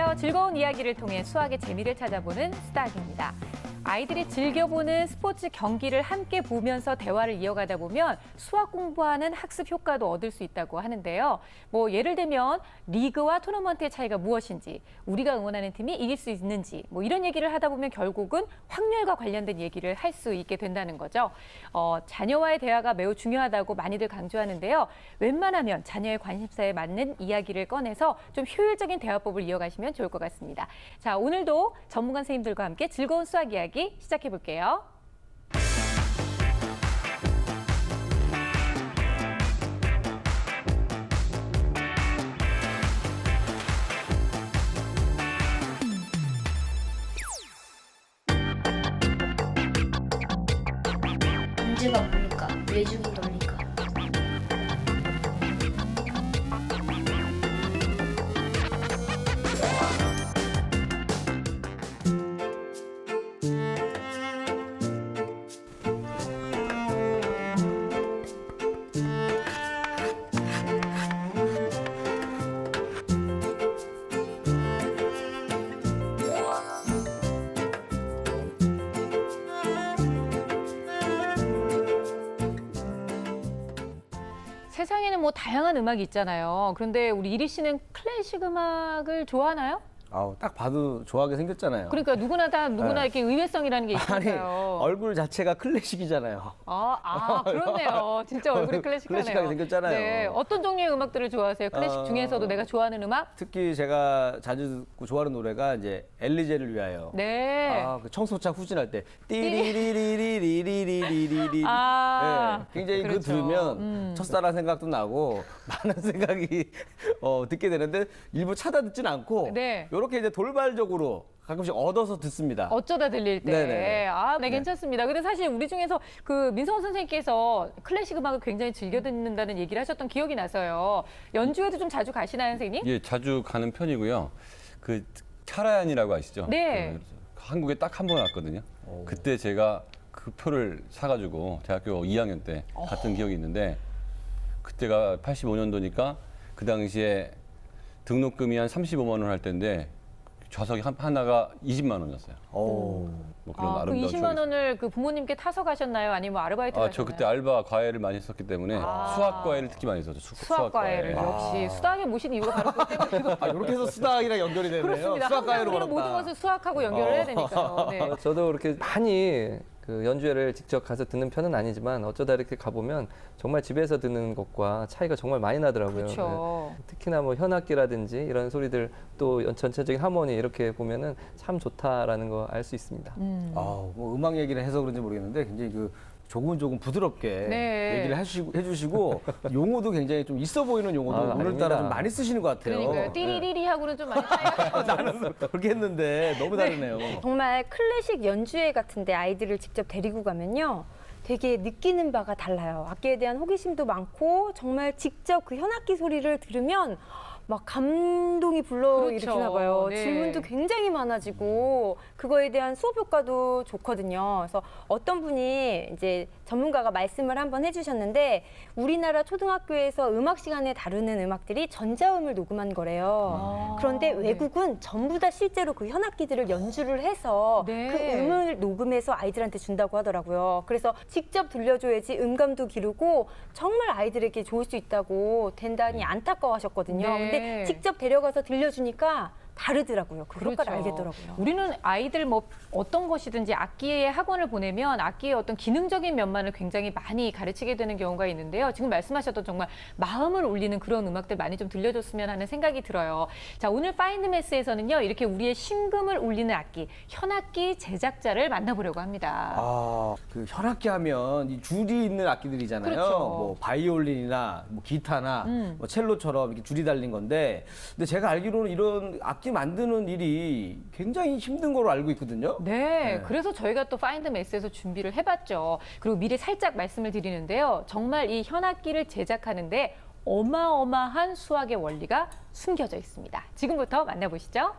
안녕하세요. 즐거운 이야기를 통해 수학의 재미를 찾아보는 수다학입니다. 아이들이 즐겨보는 스포츠 경기를 함께 보면서 대화를 이어가다 보면 수학 공부하는 학습 효과도 얻을 수 있다고 하는데요. 예를 들면 리그와 토너먼트의 차이가 무엇인지, 우리가 응원하는 팀이 이길 수 있는지, 이런 얘기를 하다 보면 결국은 확률과 관련된 얘기를 할 수 있게 된다는 거죠. 자녀와의 대화가 매우 중요하다고 많이들 강조하는데요. 웬만하면 자녀의 관심사에 맞는 이야기를 꺼내서 좀 효율적인 대화법을 이어가시면 좋을 것 같습니다. 자, 오늘도 전문가 선생님들과 함께 즐거운 수학 이야기 시작해 볼게요. 문제가 뭡니까? 내주기 논리가. 세상에는 다양한 음악이 있잖아요. 그런데 우리 이리 씨는 클래식 음악을 좋아하나요? 딱 봐도 좋아하게 생겼잖아요. 그러니까 누구나 네. 이렇게 의외성이라는 게 아니, 있어요. 얼굴 자체가 클래식이잖아요. 그렇네요. 진짜 얼굴이 클래식하네요. 클래식하게 생겼잖아요. 네, 어떤 종류의 음악들을 좋아하세요? 클래식 중에서도 내가 좋아하는 음악? 특히 제가 자주 듣고 좋아하는 노래가 이제 엘리제를 위하여. 네. 그 청소차 후진할 때 띠리리리리리리리리리리. 아, 네, 굉장히 그렇죠. 그거 들으면 첫사랑 생각도 나고 많은 생각이 듣게 되는데 일부 찾아 듣진 않고 네. 이렇게 이제 돌발적으로 가끔씩 얻어서 듣습니다. 어쩌다 들릴 때. 네네. 네, 네. 괜찮습니다. 근데 사실 우리 중에서 그 민성원 선생님께서 클래식 음악을 굉장히 즐겨 듣는다는 얘기를 하셨던 기억이 나서요. 연주회도 좀 자주 가시나요, 선생님? 예, 자주 가는 편이고요. 그 카라얀이라고 아시죠? 네. 한국에 딱 한 번 왔거든요. 그때 제가 그 표를 사가지고 대학교 2학년 때 갔던 기억이 있는데 그때가 85년도니까 그 당시에 등록금이 한 35만 원 할 때인데 좌석이 하나가 20만 원이었어요. 그런 그 아름다운 20만 추억이 원을 그 부모님께 타서 가셨나요? 아니면 아르바이트 저 가셨나요? 그때 알바 과외를 많이 했었기 때문에 수학 과외를 특히 많이 했었죠. 수학 과외를 역시 수학에 모신 이유가 바로 그 때문이고 이렇게 해서 수학이랑 연결이 되네요. 그렇습니다. 수학과외로 항상 우리는 모든 걸었다. 것을 수학하고 연결을 해야 되니까요. 네. 저도 그렇게 많이 그 연주회를 직접 가서 듣는 편은 아니지만 어쩌다 이렇게 가보면 정말 집에서 듣는 것과 차이가 정말 많이 나더라고요. 그렇죠. 네. 특히나 현악기라든지 이런 소리들 또 전체적인 하모니 이렇게 보면은 참 좋다라는 거 알 수 있습니다. 음악 얘기를 해서 그런지 모르겠는데 굉장히 조금 부드럽게 네. 얘기를 해주시고 용어도 굉장히 좀 있어 보이는 용어도 오늘따라 아닙니다. 좀 많이 쓰시는 것 같아요. 그러니까요. 띠리리리하고는 좀 많이 차이가 나는 그렇게 했는데 너무 다르네요. 정말 클래식 연주회 같은데 아이들을 직접 데리고 가면요. 되게 느끼는 바가 달라요. 악기에 대한 호기심도 많고 정말 직접 그 현악기 소리를 들으면 막 감동이 불러일으키나 봐요. 그렇죠. 네. 질문도 굉장히 많아지고 그거에 대한 수업 효과도 좋거든요. 그래서 어떤 분이 이제 전문가가 말씀을 한번 해주셨는데 우리나라 초등학교에서 음악 시간에 다루는 음악들이 전자음을 녹음한 거래요. 그런데 외국은 전부 다 실제로 그 현악기들을 연주를 해서 네. 그 음을 녹음해서 아이들한테 준다고 하더라고요. 그래서 직접 들려줘야지 음감도 기르고 정말 아이들에게 좋을 수 있다고 대단히 안타까워하셨거든요. 네. 근데 직접 데려가서 들려주니까 다르더라고요. 그 효과를 그렇죠. 알겠더라고요. 우리는 아이들 어떤 것이든지 악기의 학원을 보내면 악기의 어떤 기능적인 면만을 굉장히 많이 가르치게 되는 경우가 있는데요. 지금 말씀하셨던 정말 마음을 울리는 그런 음악들 많이 좀 들려줬으면 하는 생각이 들어요. 자, 오늘 파인드 매스에서는요. 이렇게 우리의 심금을 울리는 악기, 현악기 제작자를 만나보려고 합니다. 그 현악기 하면 이 줄이 있는 악기들이잖아요. 그렇죠. 바이올린이나 기타나 첼로처럼 이렇게 줄이 달린 건데, 근데 제가 알기로는 이런 악기 만드는 일이 굉장히 힘든 거로 알고 있거든요. 네, 그래서 저희가 또 파인드 매스에서 준비를 해봤죠. 그리고 미리 살짝 말씀을 드리는데요. 정말 이 현악기를 제작하는데 어마어마한 수학의 원리가 숨겨져 있습니다. 지금부터 만나보시죠.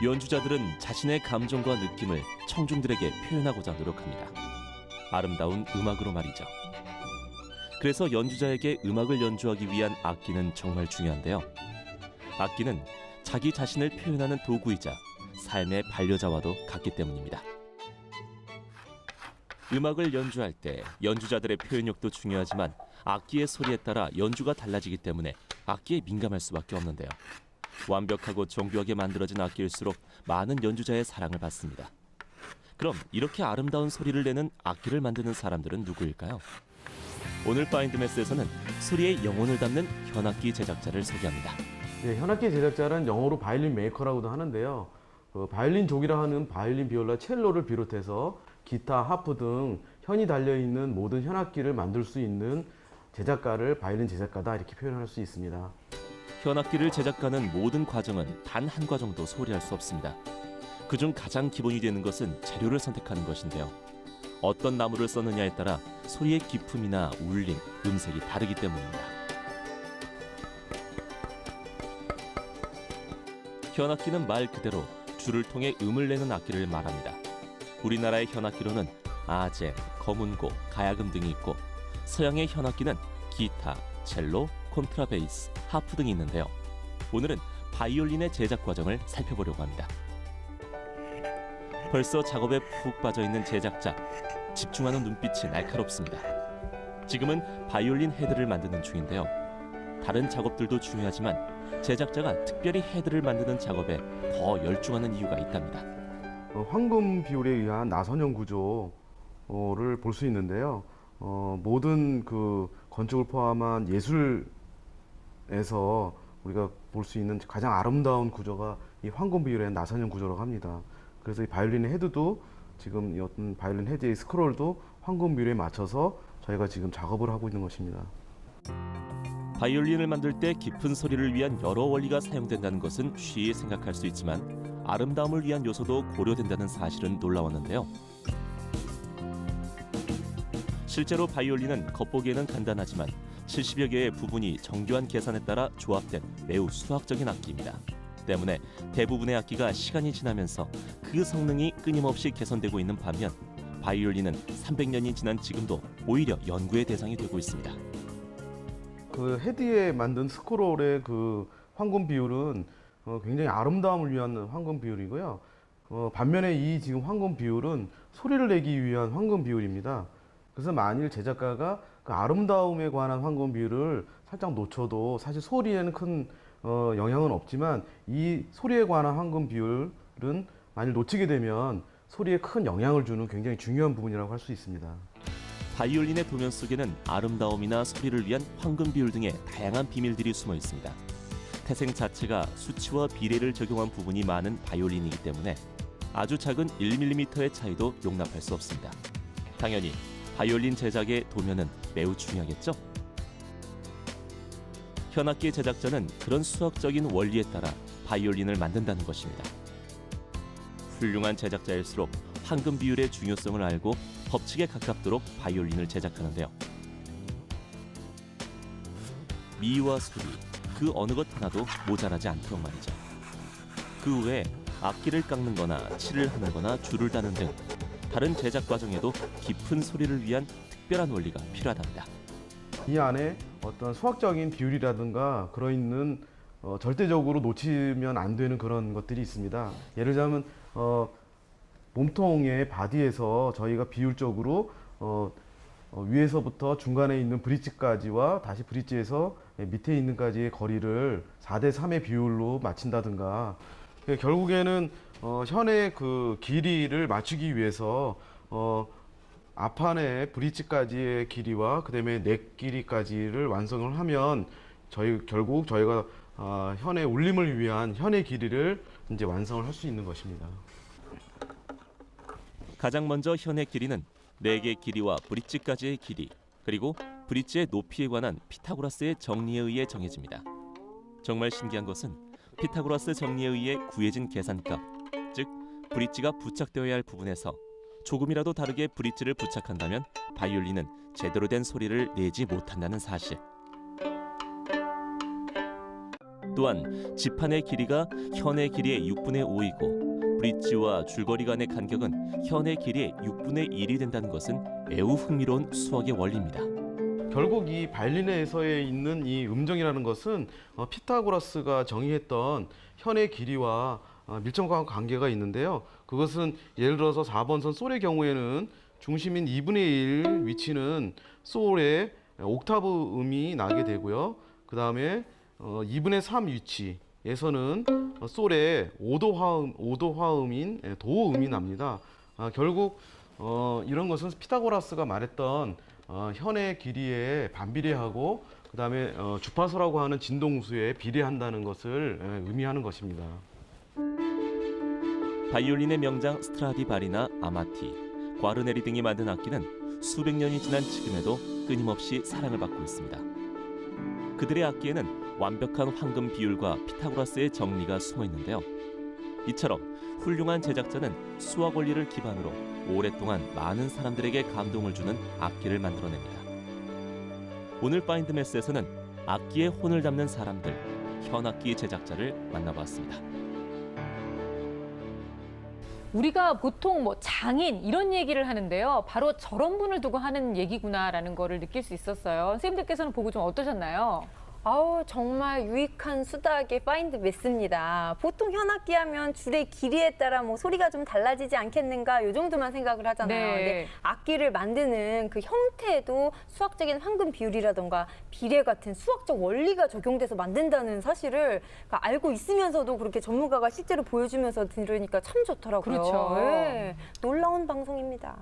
연주자들은 자신의 감정과 느낌을 청중들에게 표현하고자 노력합니다. 아름다운 음악으로 말이죠. 그래서 연주자에게 음악을 연주하기 위한 악기는 정말 중요한데요. 악기는 자기 자신을 표현하는 도구이자 삶의 반려자와도 같기 때문입니다. 음악을 연주할 때 연주자들의 표현력도 중요하지만 악기의 소리에 따라 연주가 달라지기 때문에 악기에 민감할 수밖에 없는데요. 완벽하고 정교하게 만들어진 악기일수록 많은 연주자의 사랑을 받습니다. 그럼 이렇게 아름다운 소리를 내는 악기를 만드는 사람들은 누구일까요? 오늘 파인드매스에서는 소리의 영혼을 담는 현악기 제작자를 소개합니다. 네, 현악기 제작자는 영어로 바이올린 메이커라고도 하는데요. 바이올린족이라 하는 바이올린, 비올라, 첼로를 비롯해서 기타, 하프 등 현이 달려있는 모든 현악기를 만들 수 있는 제작가를 바이올린 제작가다 이렇게 표현할 수 있습니다. 현악기를 제작하는 모든 과정은 단 한 과정도 소홀히할 수 없습니다. 그중 가장 기본이 되는 것은 재료를 선택하는 것인데요. 어떤 나무를 썼느냐에 따라 소리의 기품이나 울림, 음색이 다르기 때문입니다. 현악기는 말 그대로 줄을 통해 음을 내는 악기를 말합니다. 우리나라의 현악기로는 아젠, 거문고, 가야금 등이 있고 서양의 현악기는 기타, 첼로, 콘트라베이스, 하프 등이 있는데요. 오늘은 바이올린의 제작 과정을 살펴보려고 합니다. 벌써 작업에 푹 빠져있는 제작자, 집중하는 눈빛이 날카롭습니다. 지금은 바이올린 헤드를 만드는 중인데요. 다른 작업들도 중요하지만 제작자가 특별히 헤드를 만드는 작업에 더 열중하는 이유가 있답니다. 황금 비율에 의한 나선형 구조를 볼 수 있는데요. 모든 그 건축을 포함한 예술에서 우리가 볼 수 있는 가장 아름다운 구조가 이 황금 비율의 나선형 구조라고 합니다. 그래서 이 바이올린의 헤드도 지금 이 어떤 바이올린 헤드의 스크롤도 황금 비율에 맞춰서 저희가 지금 작업을 하고 있는 것입니다. 바이올린을 만들 때 깊은 소리를 위한 여러 원리가 사용된다는 것은 쉬이 생각할 수 있지만 아름다움을 위한 요소도 고려된다는 사실은 놀라웠는데요. 실제로 바이올린은 겉보기에는 간단하지만 70여 개의 부분이 정교한 계산에 따라 조합된 매우 수학적인 악기입니다. 때문에 대부분의 악기가 시간이 지나면서 그 성능이 끊임없이 개선되고 있는 반면 바이올린은 300년이 지난 지금도 오히려 연구의 대상이 되고 있습니다. 그 헤드에 만든 스크롤의 그 황금 비율은 굉장히 아름다움을 위한 황금 비율이고요. 반면에 이 지금 황금 비율은 소리를 내기 위한 황금 비율입니다. 그래서 만일 제작가가 그 아름다움에 관한 황금 비율을 살짝 놓쳐도 사실 소리에는 큰 영향은 없지만 이 소리에 관한 황금 비율은 만일 놓치게 되면 소리에 큰 영향을 주는 굉장히 중요한 부분이라고 할 수 있습니다. 바이올린의 도면 속에는 아름다움이나 소리를 위한 황금 비율 등의 다양한 비밀들이 숨어 있습니다. 태생 자체가 수치와 비례를 적용한 부분이 많은 바이올린이기 때문에 아주 작은 1mm의 차이도 용납할 수 없습니다. 당연히 바이올린 제작의 도면은 매우 중요하겠죠? 현악기 제작자는 그런 수학적인 원리에 따라 바이올린을 만든다는 것입니다. 훌륭한 제작자일수록 황금 비율의 중요성을 알고 법칙에 가깝도록 바이올린을 제작하는데요. 미와 소리, 그 어느 것 하나도 모자라지 않도록 말이죠. 그 외에 악기를 깎는 거나 칠을 하는 거나 줄을 다는 등 다른 제작 과정에도 깊은 소리를 위한 특별한 원리가 필요하답니다. 이 안에 어떤 수학적인 비율이라든가 그러 있는 절대적으로 놓치면 안 되는 그런 것들이 있습니다. 예를 들자면 몸통의 바디에서 저희가 비율적으로 위에서부터 중간에 있는 브릿지까지와 다시 브릿지에서 밑에 있는까지의 거리를 4대 3의 비율로 맞춘다든가 결국에는 현의 그 길이를 맞추기 위해서 앞판의 브릿지까지의 길이와 그다음에 넥 길이까지를 완성을 하면 결국 저희가 현의 울림을 위한 현의 길이를 이제 완성을 할 수 있는 것입니다. 가장 먼저 현의 길이는 넥의 길이와 브릿지까지의 길이, 그리고 브릿지의 높이에 관한 피타고라스의 정리에 의해 정해집니다. 정말 신기한 것은 피타고라스 정리에 의해 구해진 계산값, 즉 브릿지가 부착되어야 할 부분에서 조금이라도 다르게 브릿지를 부착한다면 바이올린은 제대로 된 소리를 내지 못한다는 사실. 또한 지판의 길이가 현의 길이의 6분의 5이고 브릿지와 줄거리 간의 간격은 현의 길이의 6분의 1이 된다는 것은 매우 흥미로운 수학의 원리입니다. 결국 이 바이올린에서에 있는 이 음정이라는 것은 피타고라스가 정의했던 현의 길이와 밀접한 관계가 있는데요. 그것은 예를 들어서 4번 선 솔의 경우에는 중심인 2분의 1 위치는 솔의 옥타브 음이 나게 되고요. 그 다음에 2분의 3 위치에서는 솔의 5도 화음인 도 음이 납니다. 결국 이런 것은 피타고라스가 말했던 현의 길이에 반비례하고 그 다음에 주파수라고 하는 진동수에 비례한다는 것을 의미하는 것입니다. 바이올린의 명장 스트라디바리나 아마티, 과르네리 등이 만든 악기는 수백 년이 지난 지금에도 끊임없이 사랑을 받고 있습니다. 그들의 악기에는 완벽한 황금 비율과 피타고라스의 정리가 숨어 있는데요. 이처럼 훌륭한 제작자는 수학 원리를 기반으로 오랫동안 많은 사람들에게 감동을 주는 악기를 만들어냅니다. 오늘 파인드 매스에서는 악기의 혼을 담는 사람들, 현악기 제작자를 만나봤습니다. 우리가 보통 뭐 장인 이런 얘기를 하는데요. 바로 저런 분을 두고 하는 얘기구나라는 거를 느낄 수 있었어요. 선생님들께서는 보고 좀 어떠셨나요? 아우 정말 유익한 수다의 파인드 매스입니다. 보통 현악기 하면 줄의 길이에 따라 뭐 소리가 좀 달라지지 않겠는가 요 정도만 생각을 하잖아요. 네. 근데 악기를 만드는 그 형태에도 수학적인 황금 비율이라던가 비례 같은 수학적 원리가 적용돼서 만든다는 사실을 알고 있으면서도 그렇게 전문가가 실제로 보여주면서 들으니까 참 좋더라고요. 그렇죠. 네, 놀라운 방송입니다.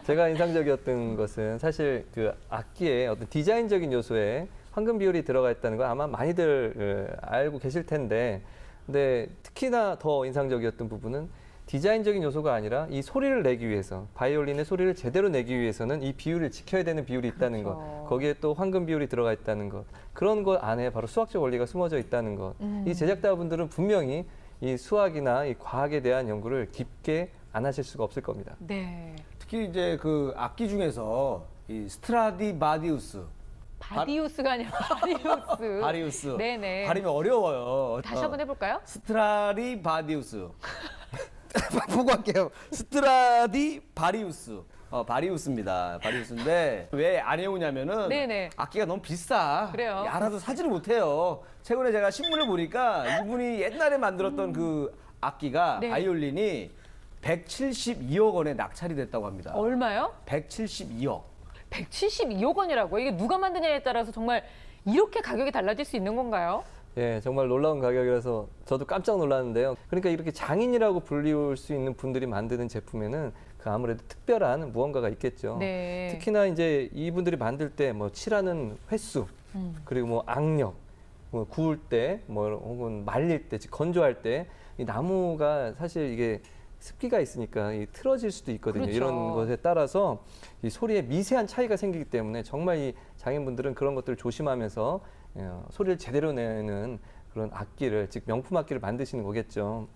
제가 인상적이었던 것은 사실 그 악기의 어떤 디자인적인 요소에 황금 비율이 들어가 있다는 거 아마 많이들 알고 계실 텐데, 근데 특히나 더 인상적이었던 부분은 디자인적인 요소가 아니라 이 소리를 내기 위해서, 바이올린의 소리를 제대로 내기 위해서는 이 비율을 지켜야 되는 비율이 있다는 그렇죠. 것, 거기에 또 황금 비율이 들어가 있다는 것, 그런 것 안에 바로 수학적 원리가 숨어져 있다는 것. 이 제작자분들은 분명히 이 수학이나 이 과학에 대한 연구를 깊게 안 하실 수가 없을 겁니다. 네. 특히 이제 그 악기 중에서 이 스트라디바리우스, 바디우스가 아니라 바리우스. 바리우스. 네네. 발음이 어려워요. 다시 한번 해볼까요? 스트라디바리우스. 보고 할게요. 스트라디바리우스. 바리우스입니다. 바리우스인데 왜 안 해오냐면은 네네. 악기가 너무 비싸. 그래요. 알아도 사지를 못해요. 최근에 제가 신문을 보니까 이분이 옛날에 만들었던 그 악기가 네. 바이올린이 172억 원에 낙찰이 됐다고 합니다. 얼마요? 172억. 172억 원이라고. 이게 누가 만드냐에 따라서 정말 이렇게 가격이 달라질 수 있는 건가요? 예, 정말 놀라운 가격이라서 저도 깜짝 놀랐는데요. 그러니까 이렇게 장인이라고 불리울 수 있는 분들이 만드는 제품에는 그 아무래도 특별한 무언가가 있겠죠. 네. 특히나 이제 이분들이 만들 때 뭐 칠하는 횟수, 그리고 뭐 악력, 뭐 구울 때, 뭐 혹은 말릴 때, 즉 건조할 때 이 나무가 사실 이게 습기가 있으니까 이 틀어질 수도 있거든요. 그렇죠. 이런 것에 따라서 이 소리에 미세한 차이가 생기기 때문에 정말 이 장인분들은 그런 것들을 조심하면서 소리를 제대로 내는 그런 악기를, 즉 명품 악기를 만드시는 거겠죠.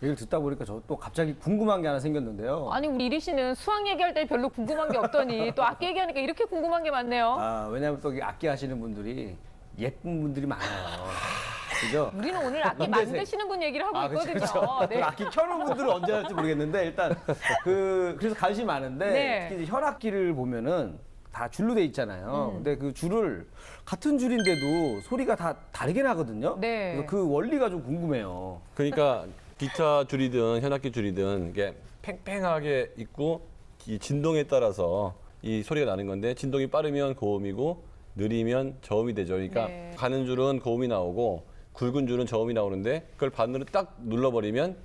얘기를 듣다 보니까 저 또 갑자기 궁금한 게 하나 생겼는데요. 아니 우리 이리 씨는 수학 얘기할 때 별로 궁금한 게 없더니 또 악기 얘기하니까 이렇게 궁금한 게 많네요. 왜냐하면 또 이 악기 하시는 분들이 예쁜 분들이 많아요. 그죠? 우리는 오늘 악기 연대생. 만드시는 분 얘기를 하고 그렇죠, 있거든요. 그렇죠. 네. 악기 켜는 분들은 언제 할지 모르겠는데 일단 그래서 관심이 많은데 네. 특히 이제 현악기를 보면은 다 줄로 돼 있잖아요. 근데 그 줄을 같은 줄인데도 소리가 다 다르게 나거든요. 네. 그래서 그 원리가 좀 궁금해요. 그러니까 기타 줄이든 현악기 줄이든 이게 팽팽하게 있고 이 진동에 따라서 이 소리가 나는 건데, 진동이 빠르면 고음이고 느리면 저음이 되죠. 그러니까 네. 가는 줄은 고음이 나오고 굵은 줄은 저음이 나오는데, 그걸 반으로 딱 눌러버리면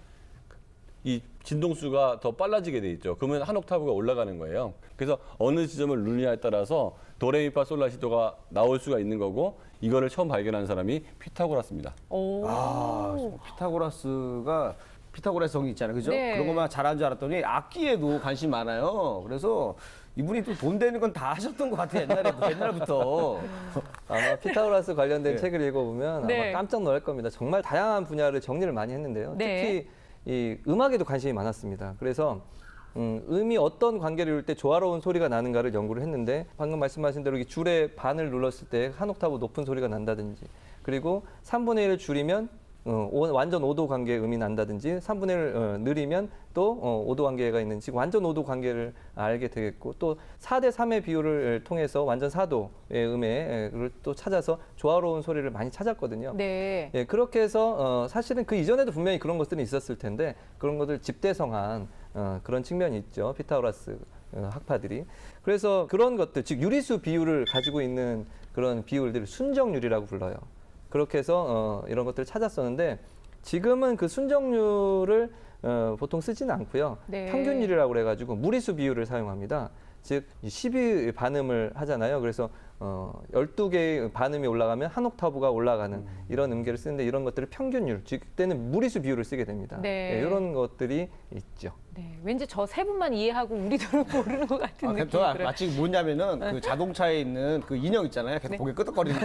이 진동수가 더 빨라지게 돼 있죠. 그러면 한 옥타브가 올라가는 거예요. 그래서 어느 지점을 누르냐에 따라서 도레미파솔라시도가 나올 수가 있는 거고, 이거를 처음 발견한 사람이 피타고라스입니다. 오. 피타고라스가 피타고라스 정리 있잖아요. 그죠? 네. 그런 것만 잘하는 줄 알았더니 악기에도 관심 많아요. 그래서 이분이 또 돈 되는 건 다 하셨던 것 같아요. 옛날부터. 아마 피타고라스 관련된 네. 책을 읽어보면 네. 아마 깜짝 놀랄 겁니다. 정말 다양한 분야를 정리를 많이 했는데요. 네. 특히 이 음악에도 관심이 많았습니다. 그래서 음이 어떤 관계를 이룰 때 조화로운 소리가 나는가를 연구를 했는데, 방금 말씀하신 대로 이 줄에 반을 눌렀을 때 한 옥타브 높은 소리가 난다든지, 그리고 3분의 1을 줄이면 완전 오도 관계의 음이 난다든지 3분의 1을 늘리면 또 오도 관계가 있는지 완전 오도 관계를 알게 되겠고 또 4대 3의 비율을 통해서 완전 4도의 음을 또 찾아서 조화로운 소리를 많이 찾았거든요. 네. 예, 그렇게 해서 사실은 그 이전에도 분명히 그런 것들이 있었을 텐데 그런 것들 집대성한 그런 측면이 있죠. 피타고라스 학파들이. 그래서 그런 것들, 즉 유리수 비율을 가지고 있는 그런 비율들을 순정률이라고 불러요. 그렇게 해서 이런 것들을 찾았었는데 지금은 그 순정률을 보통 쓰지는 않고요. 네. 평균율이라고 그래가지고 무리수 비율을 사용합니다. 즉 12 반음을 하잖아요. 그래서 12개의 반음이 올라가면 한 옥타브가 올라가는 이런 음계를 쓰는데 이런 것들을 평균율, 즉 그때는 무리수 비율을 쓰게 됩니다. 네. 이런 것들이 있죠. 네, 왠지 저 세 분만 이해하고 우리들은 모르는 것 같은 느낌이 저 들어요. 마치 뭐냐면은 그 자동차에 있는 그 인형 있잖아요. 계속 고개 끄덕거리는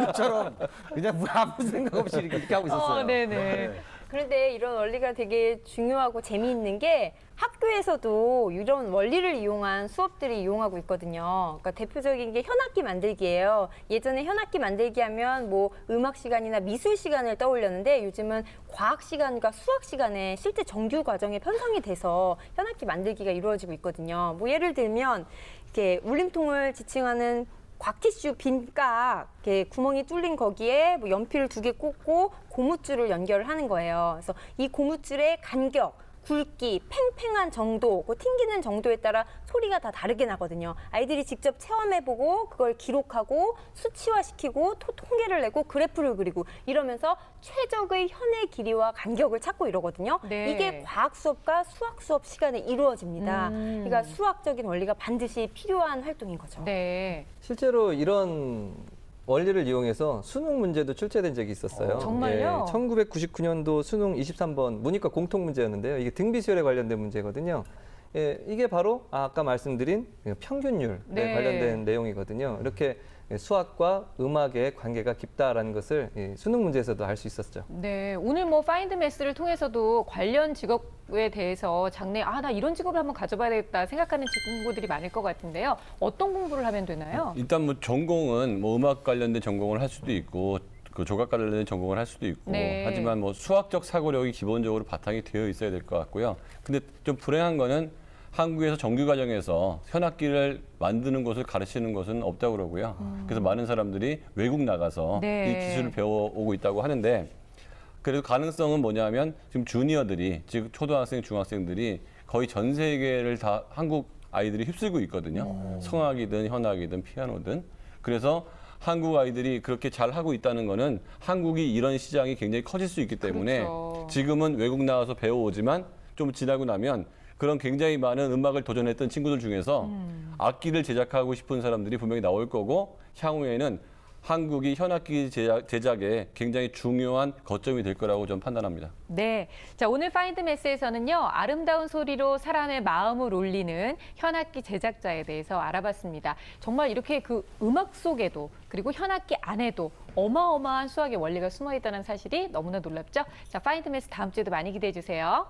그처럼 그냥 아무 생각 없이 이렇게 하고 있었어요. 네네. 그런데 이런 원리가 되게 중요하고 재미있는 게 학교에서도 이런 원리를 이용한 수업들이 이용하고 있거든요. 그러니까 대표적인 게 현악기 만들기예요. 예전에 현악기 만들기 하면 뭐 음악 시간이나 미술 시간을 떠올렸는데 요즘은 과학 시간과 수학 시간에 실제 정규 과정에 편성이 돼서 현악기 만들기가 이루어지고 있거든요. 뭐 예를 들면 이렇게 울림통을 지칭하는 곽티슈 빈깍 이렇게 구멍이 뚫린 거기에 뭐 연필을 2개 꽂고 고무줄을 연결을 하는 거예요. 그래서 이 고무줄의 간격, 굵기, 팽팽한 정도, 그 튕기는 정도에 따라 소리가 다 다르게 나거든요. 아이들이 직접 체험해보고 그걸 기록하고 수치화시키고 통계를 내고 그래프를 그리고 이러면서 최적의 현의 길이와 간격을 찾고 이러거든요. 네. 이게 과학 수업과 수학 수업 시간에 이루어집니다. 그러니까 수학적인 원리가 반드시 필요한 활동인 거죠. 네. 실제로 이런 원리를 이용해서 수능 문제도 출제된 적이 있었어요. 정말요? 1999년도 수능 23번 문이과 공통 문제였는데요. 이게 등비수열에 관련된 문제거든요. 예, 이게 바로 아까 말씀드린 평균율에 네. 관련된 내용이거든요. 이렇게 수학과 음악의 관계가 깊다라는 것을 수능 문제에서도 알 수 있었죠. 네, 오늘 뭐 파인드 매스를 통해서도 관련 직업에 대해서 장래 나 이런 직업을 한번 가져봐야 되겠다 생각하는 친구들이 많을 것 같은데요. 어떤 공부를 하면 되나요? 일단 뭐 전공은 뭐 음악 관련된 전공을 할 수도 있고 그 조각 관련된 전공을 할 수도 있고 네. 하지만 뭐 수학적 사고력이 기본적으로 바탕이 되어 있어야 될 것 같고요. 근데 좀 불행한 거는 한국에서 정규 과정에서 현악기를 만드는 것을 가르치는 것은 없다고 그러고요. 그래서 많은 사람들이 외국 나가서 네. 이 기술을 배워오고 있다고 하는데 그래도 가능성은 뭐냐면 지금 주니어들이 즉 초등학생, 중학생들이 거의 전 세계를 다 한국 아이들이 휩쓸고 있거든요. 성악이든 현악이든 피아노든. 그래서 한국 아이들이 그렇게 잘 하고 있다는 거는 한국이 이런 시장이 굉장히 커질 수 있기 때문에 그렇죠. 지금은 외국 나와서 배워오지만 좀 지나고 나면 그런 굉장히 많은 음악을 도전했던 친구들 중에서 악기를 제작하고 싶은 사람들이 분명히 나올 거고 향후에는 한국이 현악기 제작에 굉장히 중요한 거점이 될 거라고 저는 판단합니다. 네, 자 오늘 파인드 매스에서는요 아름다운 소리로 사람의 마음을 울리는 현악기 제작자에 대해서 알아봤습니다. 정말 이렇게 그 음악 속에도 그리고 현악기 안에도 어마어마한 수학의 원리가 숨어 있다는 사실이 너무나 놀랍죠. 자 파인드 매스 다음 주에도 많이 기대해 주세요.